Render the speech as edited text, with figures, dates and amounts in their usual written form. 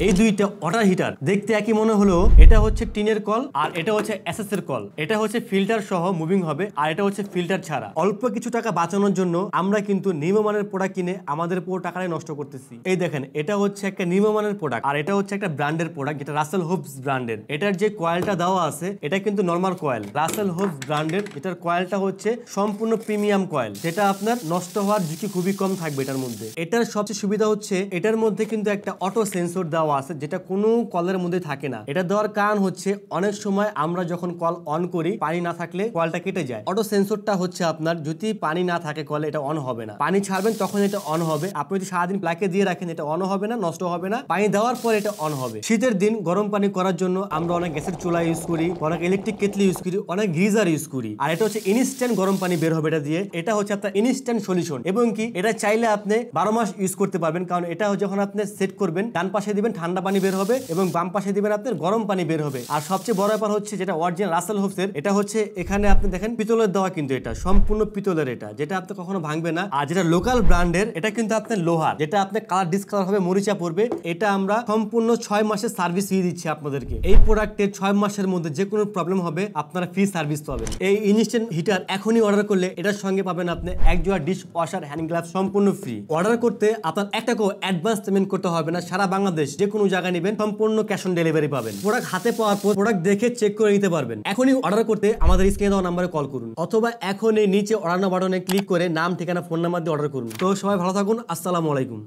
এই দুইটা water heater দেখতে একই মনে হলো এটা হচ্ছে টিনের কল আর এটা হচ্ছে এসএস এর কল। এটা হচ্ছে ফিল্টার সহ মুভিং হবে আর এটা হচ্ছে ফিল্টার ছাড়া। অল্প কিছু টাকা বাঁচানোর জন্য আমরা কিন্তু নিম্নমানের প্রোডাক্ট কিনে আমাদের পুরো টাকাটাই নষ্ট করতেছি। এই দেখেন এটা হচ্ছে একটা নিম্নমানের প্রোডাক্ট আর এটা হচ্ছে একটা ব্র্যান্ডের প্রোডাক্ট যেটা রাসেল হোপস ব্র্যান্ডের। এটার যে কয়েলটা দেওয়া আছে এটা কিন্তু নরমাল কয়েল। রাসেল হোপস ব্র্যান্ডের এটার কয়েলটা হচ্ছে সম্পূর্ণ প্রিমিয়াম কয়েল, যেটা আপনার নষ্ট হওয়ার ঝুঁকি খুবই কম থাকবে এটার মধ্যে। এটার সবচেয়ে সুবিধা হচ্ছে এটার মধ্যে কিন্তু একটা অটো সেন্সর দেওয়া আছে যেটা কোনো কলের মধ্যে থাকে না। এটা দেওয়ার কারণ হচ্ছে অনেক সময় আমরা যখন কল অন করি পানি না থাকলে কলটা কেটে যায়। অটো সেন্সরটা হচ্ছে আপনার যদি পানি না থাকে কলে এটা অন হবে না, পানি ছাড়বেন তখন এটা অন হবে। আপনি যদি সারাদিন প্লাকে দিয়ে রাখেন এটা অন হবে না, নষ্ট হবে না, পানি দেওয়ার পর এটা অন হবে। শীতের দিন গরম পানি করার জন্য আমরা অনেক গ্যাসের চুলা ইউজ করি, অনেক ইলেকট্রিক কেটলি ইউজ করি, অনেক গিজার ইউজ করি। আর এটা হচ্ছে ইনস্ট্যান্ট গরম পানি বের হবে এটা দিয়ে। এটা হচ্ছে আপনার ইনস্ট্যান্ট সলিউশন এবং কি এটা চাইলে আপনি 12 মাস ইউজ করতে পারবেন, কারণ এটা যখন আপনি সেট করবেন ডান পাশে দিবেন ঠান্ডা পানি বের হবে এবং বাম পাশে দিবেন আপনার গরম পানি বের হবে। আর সবচেয়ে বড় ব্যাপার হচ্ছে যেটা অরিজিনাল রাসেল হোপসের, এটা হচ্ছে এখানে আপনি দেখেন পিতলের দেওয়া, কিন্তু এটা সম্পূর্ণ পিতলের, এটা যেটা আপনি কখনো ভাঙবে না। আর যেটা লোকাল ব্র্যান্ডের এটা কিন্তু আপনার লোহার, যেটা আপনার কালার ডিসকালার হবে, মরিচা পড়বে। এটা আমরা সম্পূর্ণ 6 মাসের সার্ভিস ফ্রি দিচ্ছি আপনাদেরকে। এই প্রোডাক্টের 6 মাসের মধ্যে যে কোনো প্রবলেম হবে আপনারা ফ্রি সার্ভিস পাবেন। এই ইনস্ট্যান্ট হিটার এখনই অর্ডার করলে এটার সঙ্গে পাবেন আপনি এক জোড়া ডিশ ওয়াশার হ্যান্ড গ্লাভস সম্পূর্ণ ফ্রি। অর্ডার করতে আপনার এক টাকাও অ্যাডভান্স পেমেন্ট করতে হবে না। সারা বাংলাদেশ যে কোনো জায়গায় নেবেন সম্পূর্ণ ক্যাশ অন ডেলিভারি পাবেন। প্রোডাক্ট হাতে পাওয়ার পর প্রোডাক্ট দেখে চেক করে নিতে পারবেন। এখনই অর্ডার করতে আমাদের স্ক্রিনে দেওয়া নাম্বারে কল করুন অথবা এখনই নিচে অর্ডার নাও বাটনে ক্লিক করে নাম, ঠিকানা, ফোন নাম্বার দিয়ে অর্ডার করুন। তো সবাই ভালো থাকুন, আসসালামু আলাইকুম।